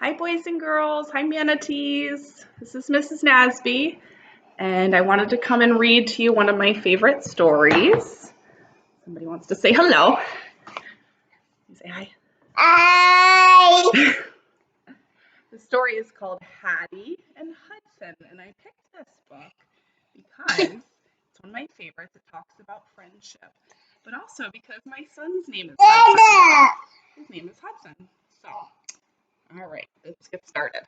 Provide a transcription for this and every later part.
Hi, boys and girls. Hi, manatees. This is Mrs. Nasby, and I wanted to come and read to you one of my favorite stories. Somebody wants to say hello. Say hi. Hi. The story is called Hattie and Hudson, and I picked this book because it's one of my favorites. It talks about friendship, but also because my son's name is Hudson. His name is Hudson. So, all right, let's get started.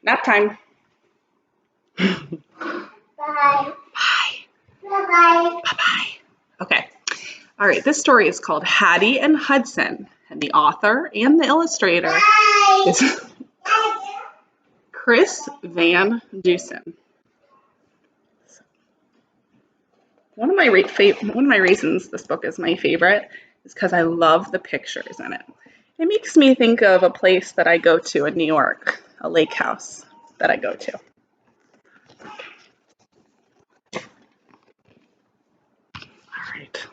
Nap time. Bye. Bye. Bye. Bye-bye. Okay. All right. This story is called Hattie and Hudson, and the author and the illustrator is Chris Van Dusen. One of my reasons this book is my favorite is because I love the pictures in it. It makes me think of a place that I go to in New York, a lake house that I go to. All right.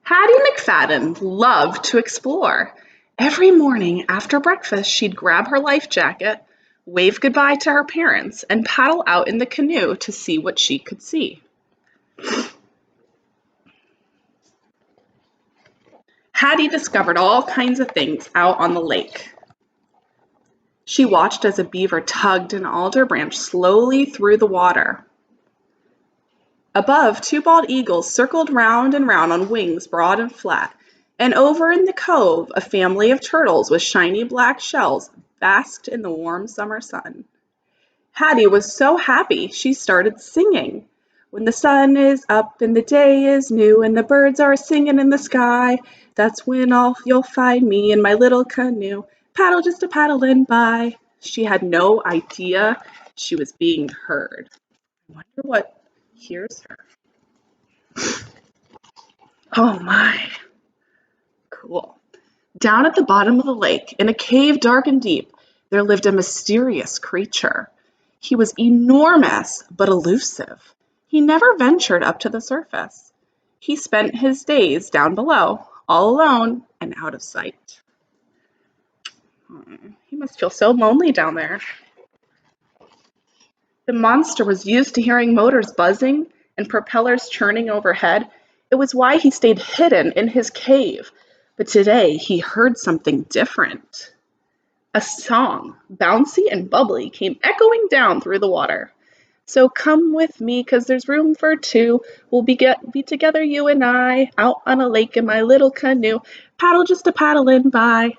Hattie McFadden loved to explore. Every morning after breakfast, she'd grab her life jacket, wave goodbye to her parents, and paddle out in the canoe to see what she could see. Hattie discovered all kinds of things out on the lake. She watched as a beaver tugged an alder branch slowly through the water. Above, two bald eagles circled round and round on wings broad and flat, and over in the cove, a family of turtles with shiny black shells basked in the warm summer sun. Hattie was so happy she started singing. When the sun is up and the day is new and the birds are singing in the sky, that's when you'll find me in my little canoe, paddle just a paddling by. She had no idea she was being heard. I wonder what hears her. Oh my. Cool. Down at the bottom of the lake, in a cave dark and deep, there lived a mysterious creature. He was enormous but elusive. He never ventured up to the surface. He spent his days down below, all alone and out of sight. He must feel so lonely down there. The monster was used to hearing motors buzzing and propellers churning overhead. It was why he stayed hidden in his cave. But today he heard something different. A song, bouncy and bubbly, came echoing down through the water. So come with me, 'cause there's room for two. We'll be together, you and I, out on a lake in my little canoe, paddle just a paddling by.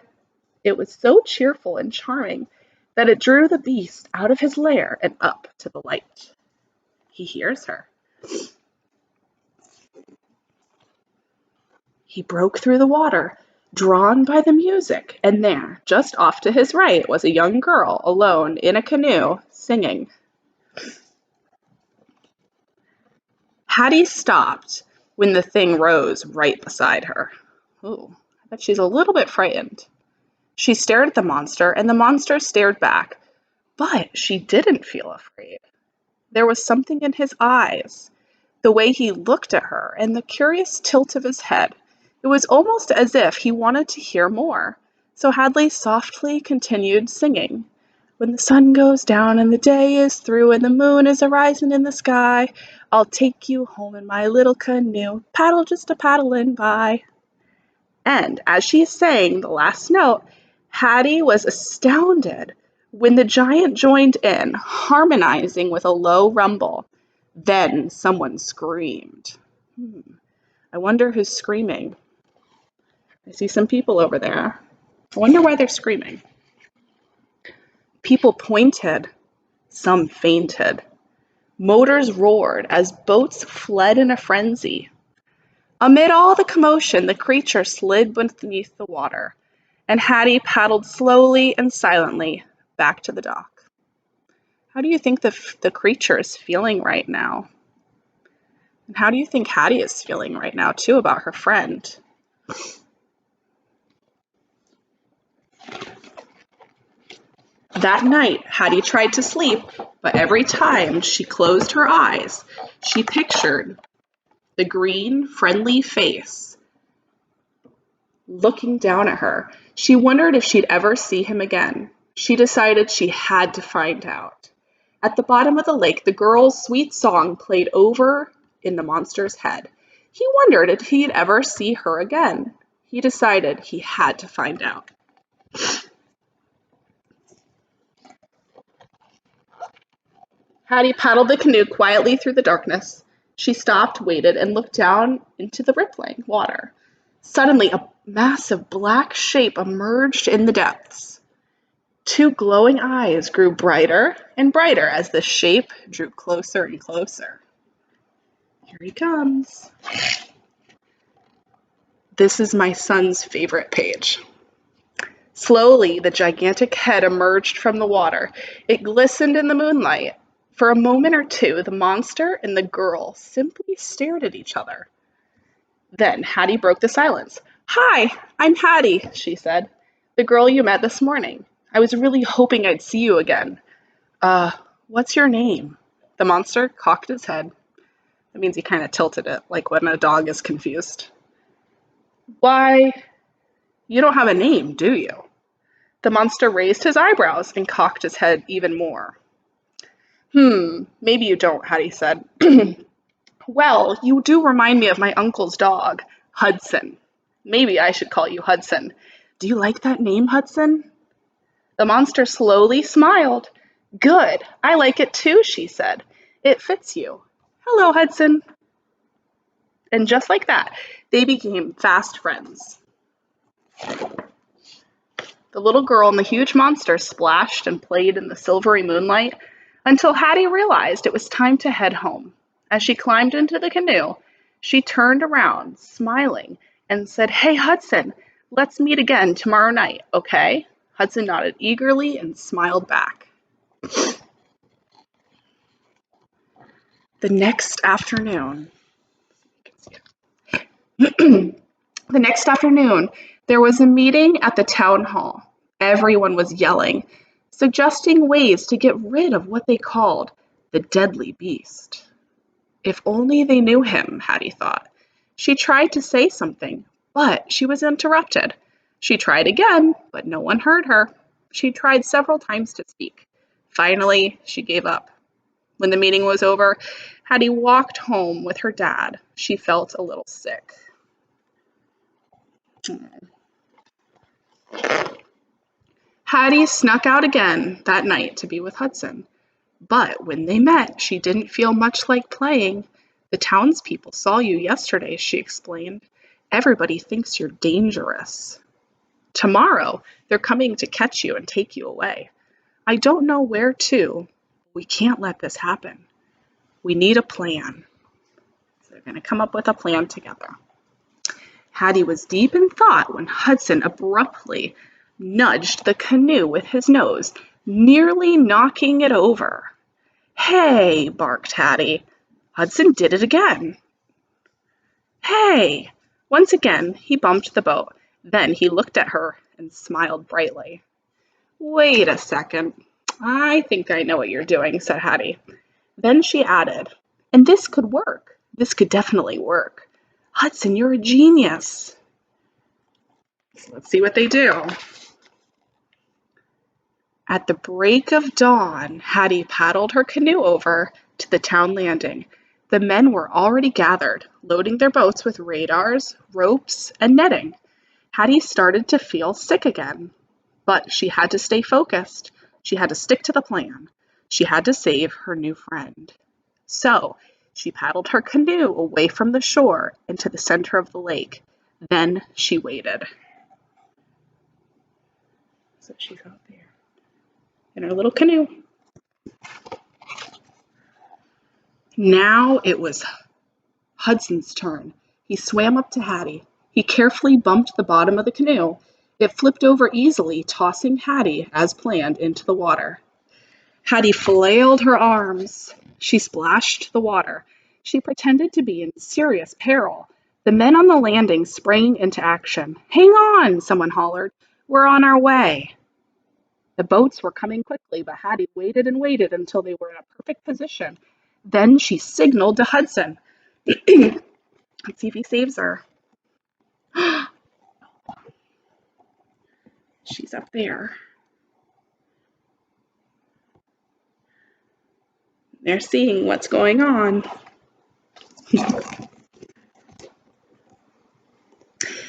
It was so cheerful and charming that it drew the beast out of his lair and up to the light. He hears her. He broke through the water, drawn by the music, and there, just off to his right, was a young girl alone in a canoe, singing. Hattie stopped when the thing rose right beside her. Ooh, I bet she's a little bit frightened. She stared at the monster, and the monster stared back, but she didn't feel afraid. There was something in his eyes, the way he looked at her, and the curious tilt of his head. It was almost as if he wanted to hear more. So Hadley softly continued singing. When the sun goes down and the day is through and the moon is a-rising in the sky, I'll take you home in my little canoe, paddle just a paddling by. And as she sang the last note, Hattie was astounded when the giant joined in, harmonizing with a low rumble. Then someone screamed. I wonder who's screaming. I see some people over there. I wonder why they're screaming. People pointed. Some fainted. Motors roared as boats fled in a frenzy. Amid all the commotion, the creature slid beneath the water, and Hattie paddled slowly and silently back to the dock. How do you think the creature is feeling right now? And how do you think Hattie is feeling right now, too, about her friend? That night, Hattie tried to sleep, but every time she closed her eyes, she pictured the green, friendly face looking down at her. She wondered if she'd ever see him again. She decided she had to find out. At the bottom of the lake, the girl's sweet song played over in the monster's head. He wondered if he'd ever see her again. He decided he had to find out. Hattie paddled the canoe quietly through the darkness. She stopped, waited, and looked down into the rippling water. Suddenly, a massive black shape emerged in the depths. Two glowing eyes grew brighter and brighter as the shape drew closer and closer. Here he comes. This is my son's favorite page. Slowly, the gigantic head emerged from the water. It glistened in the moonlight. For a moment or two, the monster and the girl simply stared at each other. Then Hattie broke the silence. "Hi, I'm Hattie," she said. "The girl you met this morning. I was really hoping I'd see you again." What's your name?" The monster cocked his head. That means he kind of tilted it, like when a dog is confused. "Why, you don't have a name, do you?" The monster raised his eyebrows and cocked his head even more. Maybe you don't," Hattie said. "Well, you do remind me of my uncle's dog, Hudson. Maybe I should call you Hudson. Do you like that name, Hudson?" The monster slowly smiled. "Good, I like it too," she said. "It fits you. Hello, Hudson." And just like that, they became fast friends. The little girl and the huge monster splashed and played in the silvery moonlight until Hattie realized it was time to head home. As she climbed into the canoe, she turned around, smiling, and said, "Hey, Hudson, let's meet again tomorrow night, okay?" Hudson nodded eagerly and smiled back. The next afternoon, the next afternoon, there was a meeting at the town hall. Everyone was yelling, suggesting ways to get rid of what they called the deadly beast. If only they knew him, Hattie thought. She tried to say something, but she was interrupted. She tried again, but no one heard her. She tried several times to speak. Finally, she gave up. When the meeting was over, Hattie walked home with her dad. She felt a little sick. Hattie snuck out again that night to be with Hudson. But when they met, she didn't feel much like playing. "The townspeople saw you yesterday," she explained. "Everybody thinks you're dangerous. Tomorrow, they're coming to catch you and take you away. I don't know where to. We can't let this happen. We need a plan." So they're going to come up with a plan together. Hattie was deep in thought when Hudson abruptly nudged the canoe with his nose, nearly knocking it over. "Hey," barked Hattie. Hudson did it again. "Hey!" Once again, he bumped the boat. Then he looked at her and smiled brightly. "Wait a second. I think I know what you're doing," said Hattie. Then she added, "And this could work. This could definitely work. Hudson, you're a genius." So let's see what they do. At the break of dawn, Hattie paddled her canoe over to the town landing. The men were already gathered, loading their boats with radars, ropes, and netting. Hattie started to feel sick again, but she had to stay focused. She had to stick to the plan. She had to save her new friend. So she paddled her canoe away from the shore into the center of the lake. Then she waited. So she's out there in her little canoe. Now it was Hudson's turn. He swam up to Hattie. He carefully bumped the bottom of the canoe. It flipped over easily, tossing Hattie, as planned, into the water. Hattie flailed her arms. She splashed the water. She pretended to be in serious peril. The men on the landing sprang into action. "Hang on," someone hollered. "We're on our way." The boats were coming quickly, but Hattie waited and waited until they were in a perfect position. Then she signaled to Hudson. Let's see if he saves her. She's up there. They're seeing what's going on.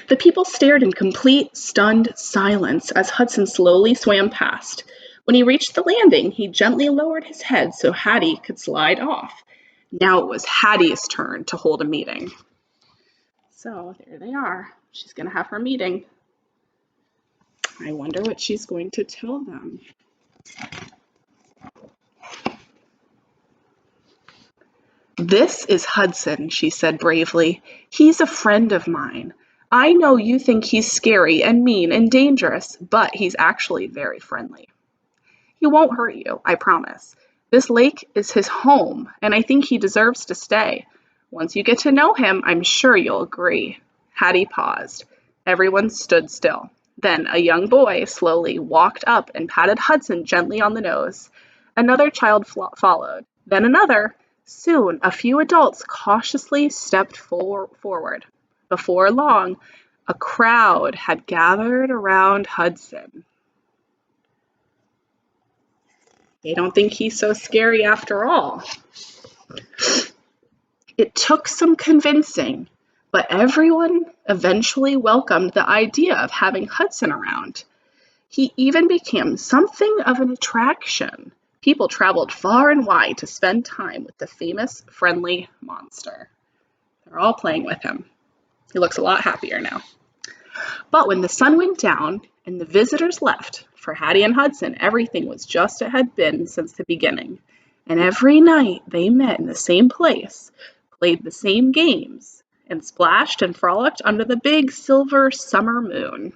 The people stared in complete, stunned silence as Hudson slowly swam past. When he reached the landing, he gently lowered his head so Hattie could slide off. Now it was Hattie's turn to hold a meeting. So there they are. She's going to have her meeting. I wonder what she's going to tell them. This is Hudson, she said bravely. He's a friend of mine. I know you think he's scary and mean and dangerous, but he's actually very friendly. He won't hurt you, I promise. This lake is his home, and I think he deserves to stay. Once you get to know him, I'm sure you'll agree. Hattie paused. Everyone stood still. Then a young boy slowly walked up and patted Hudson gently on the nose. Another child followed, then another. Soon, a few adults cautiously stepped forward. Before long, a crowd had gathered around Hudson. They don't think he's so scary after all. It took some convincing, but everyone eventually welcomed the idea of having Hudson around. He even became something of an attraction. People traveled far and wide to spend time with the famous friendly monster. They're all playing with him. He looks a lot happier now. But when the sun went down and the visitors left, for Hattie and Hudson, everything was just as it had been since the beginning. And every night they met in the same place, played the same games, and splashed and frolicked under the big silver summer moon.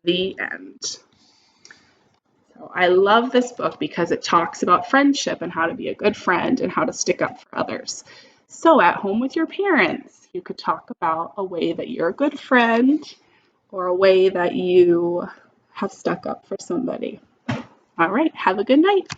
The end. So I love this book because it talks about friendship and how to be a good friend and how to stick up for others. So at home with your parents, you could talk about a way that you're a good friend or a way that you have stuck up for somebody. All right, have a good night.